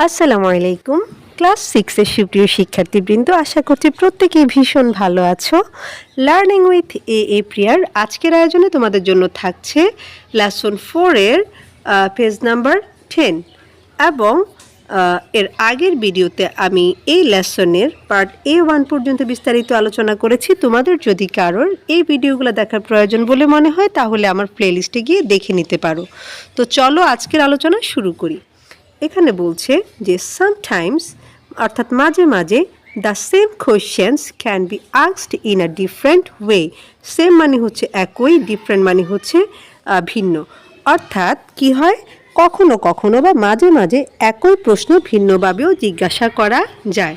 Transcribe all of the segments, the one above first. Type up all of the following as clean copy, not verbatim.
আসসালামু আলাইকুম। ক্লাস 6 এর সুপ্রিয় শিক্ষার্থীবৃন্দ, আশা করছি প্রত্যেকেই ভীষণ ভালো আছো। লার্নিং উইথ এ প্রিয়ার আজকের আয়োজনে তোমাদের জন্য থাকছে লেসন 4 এর পেজ নাম্বার 10 এবং এর আগের ভিডিওতে আমি এই লেসনের পার্ট A1 পর্যন্ত বিস্তারিত আলোচনা করেছি। তোমাদের যদি কারোর এই ভিডিওগুলো দেখার প্রয়োজন বলে মনে হয় তাহলে আমার প্লেলিস্টে গিয়ে দেখে নিতে পারো। তো চলো আজকের আলোচনা শুরু করি। এখানে বলছে যে সামটাইমস অর্থাৎ মাঝে মাঝে the same questions can be asked in a different way. Same মানে হচ্ছে একই, ডিফারেন্ট মানে হচ্ছে ভিন্ন। অর্থাৎ কি হয়, কখনো কখনো বা মাঝে মাঝে একই প্রশ্ন ভিন্নভাবেও জিজ্ঞাসা করা যায়।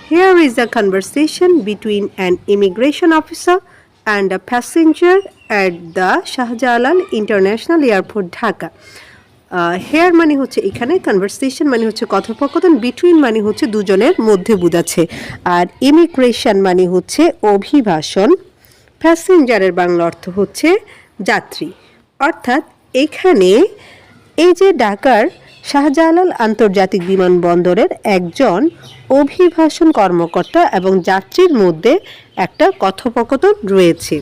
Here is a conversation between an immigration officer and a passenger at the Shahjalal international airport Dhaka. Here মানে হচ্ছে এখানে, কনভারসেশন মানে হচ্ছে কথোপকথন, বিটুইন মানে হচ্ছে দুজনের মধ্যে বুঝাচ্ছে, আর ইমিগ্রেশন মানে হচ্ছে অভিবাসন, প্যাসেঞ্জারের বাংলা অর্থ হচ্ছে যাত্রী। অর্থাৎ এখানে এই যে ঢাকার শাহজালাল আন্তর্জাতিক বিমানবন্দরের একজন অভিবাসন কর্মকর্তা এবং যাত্রীর মধ্যে একটা কথোপকথন রয়েছে।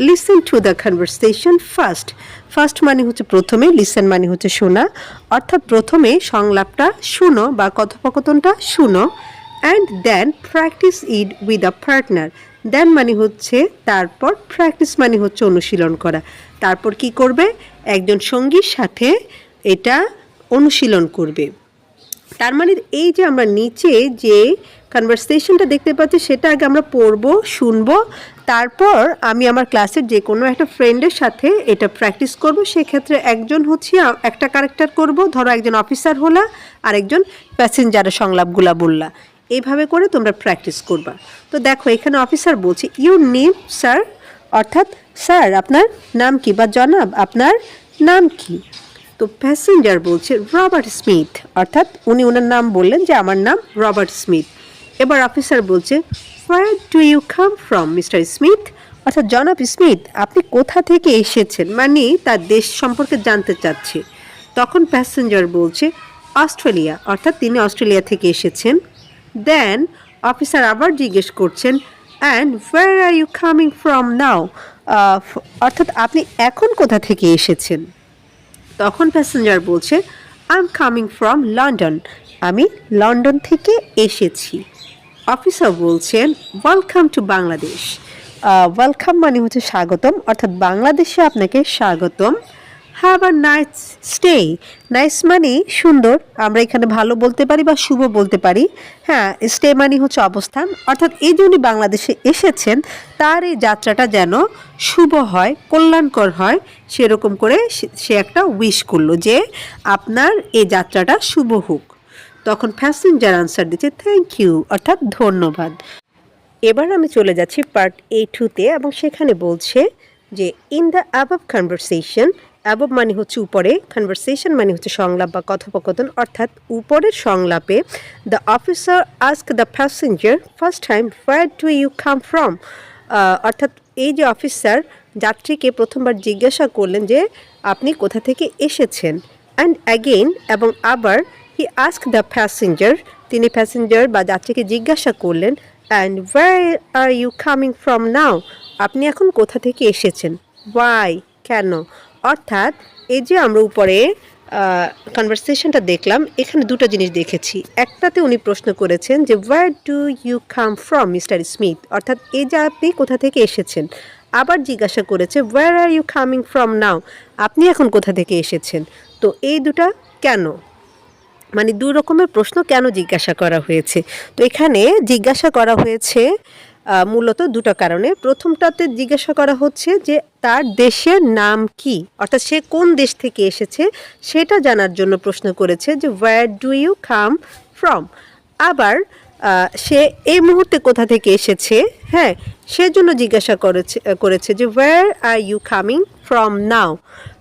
Listen to the conversation first. First মানে হচ্ছে প্রথমে, লিসেন মানে হচ্ছে শোনা, অর্থাৎ প্রথমে সংলাপটা শুনো বা কথোপকথনটা শুনো, and then practice it with a partner. Then মানে হচ্ছে তারপর, প্র্যাকটিস মানে হচ্ছে অনুশীলন করা। তারপর কি করবে, একজন সঙ্গীর সাথে এটা অনুশীলন করবে। তার মানে এই যে আমরা নিচে যে কনভারসেশনটা দেখতে পাচ্ছি সেটা আগে আমরা পড়বো, শুনবো, তারপর আমি আমার ক্লাসের যে কোনো একটা ফ্রেন্ডের সাথে এটা প্র্যাকটিস করব। সেক্ষেত্রে একজন হচ্ছে একটা ক্যারেক্টার করব, ধরো একজন অফিসার হলা আর একজন প্যাসেঞ্জারের সংলাপগুলা বললা, এইভাবে করে তোমরা প্র্যাকটিস করবা। তো দেখো এখানে অফিসার বলছে ইউর নেম স্যার, অর্থাৎ স্যার আপনার নাম কি, বা জনাব আপনার নাম কি। তো প্যাসেঞ্জার বলছে রবার্ট স্মিথ, অর্থাৎ উনি ওনার নাম বললেন যে আমার নাম রবার্ট স্মিথ। এবার অফিসার বলছে where do you come from mister Smith, অর্থাৎ জনাব স্মিথ আপনি কোথা থেকে এসেছেন, মানে তার দেশ সম্পর্কে জানতে চাচ্ছে। তখন প্যাসেঞ্জার বলছে অস্ট্রেলিয়া, অর্থাৎ তিনি অস্ট্রেলিয়া থেকে এসেছেন। দেন অফিসার আবার জিজ্ঞেস করছেন and where are you coming from now, অর্থাৎ আপনি এখন কোথা থেকে এসেছেন। তখন প্যাসেঞ্জার বলছে I am coming from London, আমি লন্ডন থেকে এসেছি। অফিসার বলছেন ওয়েলকাম টু বাংলাদেশ। ওয়েলকাম মানে হচ্ছে স্বাগতম, অর্থাৎ বাংলাদেশে আপনাকে স্বাগতম। Have a nice stay. Nice মানে সুন্দর, আমরা এখানে ভালো বলতে পারি বা শুভ বলতে পারি। হ্যাঁ, স্টে মানে হচ্ছে অবস্থান, অর্থাৎ এই যে উনি বাংলাদেশে এসেছেন তার এই যাত্রাটা যেন শুভ হয়, কল্যাণকর হয়, সেরকম করে সে একটা উইশ করলো যে আপনার এই যাত্রাটা শুভ হোক। তখন প্যাসেঞ্জার আনসার দিচ্ছে থ্যাংক ইউ, অর্থাৎ ধন্যবাদ। এবার আমি চলে যাচ্ছি পার্ট A2-তে এবং সেখানে বলছে যে in the above conversation, above মানে হচ্ছে উপরে, কনভারসেশন মানে হচ্ছে সংলাপ বা কথোপকথন, অর্থাৎ উপরের সংলাপে the officer ask the passenger first time where do you come from, অর্থাৎ এই যে অফিসার যাত্রীকে প্রথমবার জিজ্ঞাসা করলেন যে আপনি কোথা থেকে এসেছেন। অ্যান্ড অ্যাগেইন এবং আবার হি আস্ক দ্য প্যাসেঞ্জার, তিনি প্যাসেঞ্জার বা যাত্রীকে জিজ্ঞাসা করলেন and where are you coming from now, আপনি এখন কোথা থেকে এসেছেন। ওয়াই, কেন। অর্থাৎ এই যে আমরা উপরে কনভারসেশনটা দেখলাম, এখানে দুটো জিনিস দেখেছি। একটাতে উনি প্রশ্ন করেছেন যে where do you come from mister Smith, অর্থাৎ এই যে আপনি কোথা থেকে এসেছেন। আবার জিজ্ঞাসা করেছে where are you coming from now, আপনি এখন কোথা থেকে এসেছেন। তো এই দুটা কেন, মানে দুই রকমের প্রশ্ন কেন জিজ্ঞাসা করা হয়েছে। তো এখানে জিজ্ঞাসা করা হয়েছে মূলত দুটো কারণে। প্রথমটাতে জিজ্ঞাসা করা হচ্ছে যে তার দেশের নাম কি, অর্থাৎ সে কোন দেশ থেকে এসেছে সেটা জানার জন্য প্রশ্ন করেছে যে where do you come from. আবার সে এই মুহূর্তে কোথা থেকে এসেছে, হ্যাঁ, সেজন্য জিজ্ঞাসা করেছে যে where are you coming from now.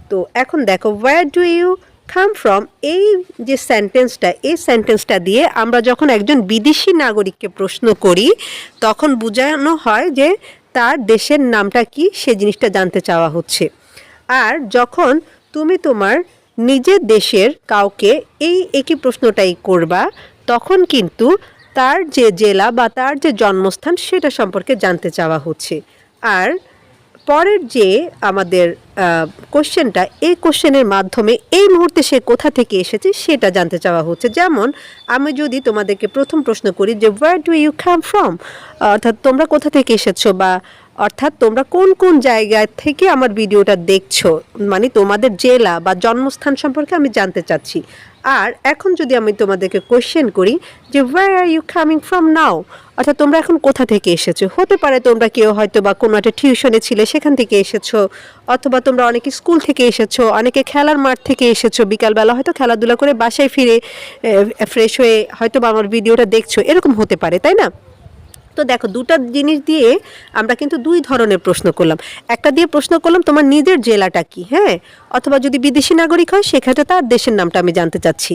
তো এখন দেখো where do you come from, এই যে সেন্টেন্সটা, এই সেন্টেন্সটা দিয়ে আমরা যখন একজন বিদেশি নাগরিককে প্রশ্ন করি তখন বোঝানো হয় যে তার দেশের নামটা কি, সে জিনিসটা জানতে চাওয়া হচ্ছে। আর যখন তুমি তোমার নিজের দেশের কাউকে এই একই প্রশ্নটাই করবা, তখন কিন্তু তার যে জেলা বা তার যে জন্মস্থান সেটা সম্পর্কে জানতে চাওয়া হচ্ছে। আর পরের যে আমাদের কোশ্চেনটা, এই কোশ্চেনের মাধ্যমে এই মুহূর্তে সে কোথা থেকে এসেছে সেটা জানতে চাওয়া হচ্ছে। যেমন আমি যদি তোমাদেরকে প্রথম প্রশ্ন করি যে where do you come from, অর্থাৎ তোমরা কোথা থেকে এসেছো, বা অর্থাৎ তোমরা কোন কোন জায়গা থেকে আমার ভিডিওটা দেখছো, মানে তোমাদের জেলা বা জন্মস্থান সম্পর্কে আমি জানতে চাচ্ছি। আর এখন যদি আমি তোমাদেরকে কোশ্চেন করি যে where are you coming from now, অর্থাৎ তোমরা এখন কোথা থেকে এসেছো, হতে পারে তোমরা কেউ হয়তো বা কোনো একটা টিউশনে ছিলে সেখান থেকে এসেছো, অথবা তোমরা অনেকে স্কুল থেকে এসেছো, অনেকে খেলার মাঠ থেকে এসেছো, বিকালবেলা হয়তো খেলাধুলা করে বাসায় ফিরে ফ্রেশ হয়ে হয়তো বা আমার ভিডিওটা দেখছো, এরকম হতে পারে, তাই না? তো দেখো, দুটা জিনিস দিয়ে আমরা কিন্তু দুই ধরনের প্রশ্ন করলাম। একটা দিয়ে প্রশ্ন করলাম তোমার নিজের জেলাটা কি, হ্যাঁ, অথবা যদি বিদেশি নাগরিক হয় সেক্ষেত্রে তার দেশের নামটা আমি জানতে চাচ্ছি।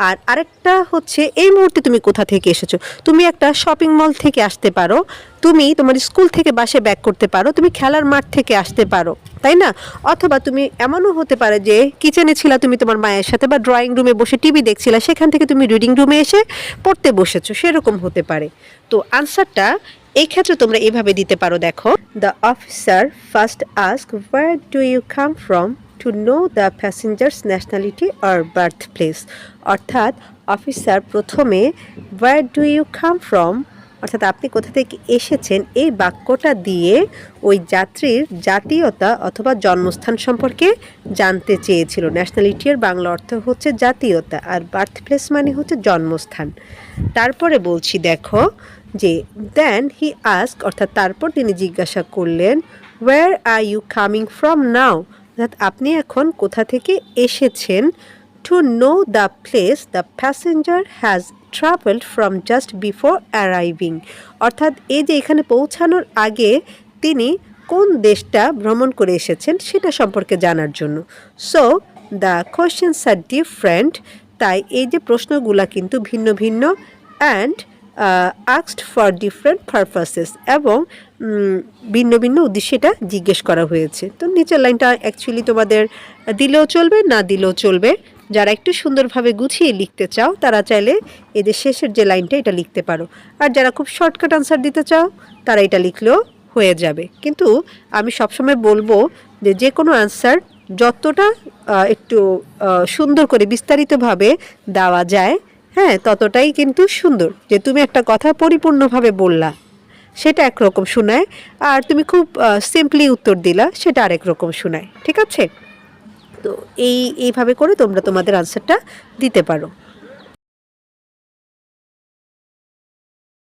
আর আরেকটা হচ্ছে এই মুহূর্তে তুমি কোথা থেকে এসেছো। তুমি একটা শপিং মল থেকে আসতে পারো, তুমি তোমার স্কুল থেকে বাসে ব্যাক করতে পারো, তুমি খেলার মাঠ থেকে আসতে পারো, তাই না? অথবা তুমি এমনও হতে পারে যে কিচেনে ছিলা তুমি তোমার মায়ের সাথে, বা ড্রয়িং রুমে বসে টিভি দেখছিলা, সেখান থেকে তুমি রিডিং রুমে এসে পড়তে বসেছো, সেরকম হতে পারে। তো আনসারটা এই ক্ষেত্রে তোমরা এভাবে দিতে পারো, দেখো, the officer first ask where do you come from to know the passengers nationality or birthplace. অর্থাৎ অফিসার প্রথমে where do you come from, অর্থাৎ আপনি কোথা থেকে এসেছেন, এই বাক্যটা দিয়ে ওই যাত্রীর জাতীয়তা অথবা জন্মস্থান সম্পর্কে জানতে চেয়েছিল। ন্যাশনালিটির বাংলা অর্থ হচ্ছে জাতীয়তা, আর বার্থ প্লেস মানে হচ্ছে জন্মস্থান। তারপরে বলছি, দেখো, যে দেন হি আস্ক, অর্থাৎ তারপর তিনি জিজ্ঞাসা করলেন where are you coming from now, অর্থাৎ আপনি এখন কোথা থেকে এসেছেন। To know the place the passenger has travelled from just before arriving, অর্থাৎ এই যে এখানে পৌঁছানোর আগে তিনি কোন দেশটা ভ্রমণ করে এসেছেন সেটা সম্পর্কে জানার জন্য। So the questions are different, তাই এই যে প্রশ্নগুলা কিন্তু ভিন্ন ভিন্ন, and asked for different purposes, এবং ভিন্ন ভিন্ন উদ্দেশ্যে এটা জিজ্ঞেস করা হয়েছে। তো নিচের লাইনটা অ্যাকচুয়ালি তোমাদের দিলেও চলবে, না দিলেও চলবে। যারা একটু সুন্দরভাবে গুছিয়ে লিখতে চাও তারা চাইলে এদের শেষের যে লাইনটা এটা লিখতে পারো, আর যারা খুব শর্টকাট আনসার দিতে চাও তারা এটা লিখলেও হয়ে যাবে। কিন্তু আমি সবসময় বলবো যে যে কোনো আনসার যতটা একটু সুন্দর করে বিস্তারিতভাবে দেওয়া যায়, হ্যাঁ, ততটাই কিন্তু সুন্দর। যে তুমি একটা কথা পরিপূর্ণভাবে বললা সেটা একরকম শোনায়, আর তুমি খুব সিম্পলি উত্তর দিলা সেটা আরেক রকম শোনায়, ঠিক আছে? তো এইভাবে করে তোমরা তোমাদের আনসারটা দিতে পারো।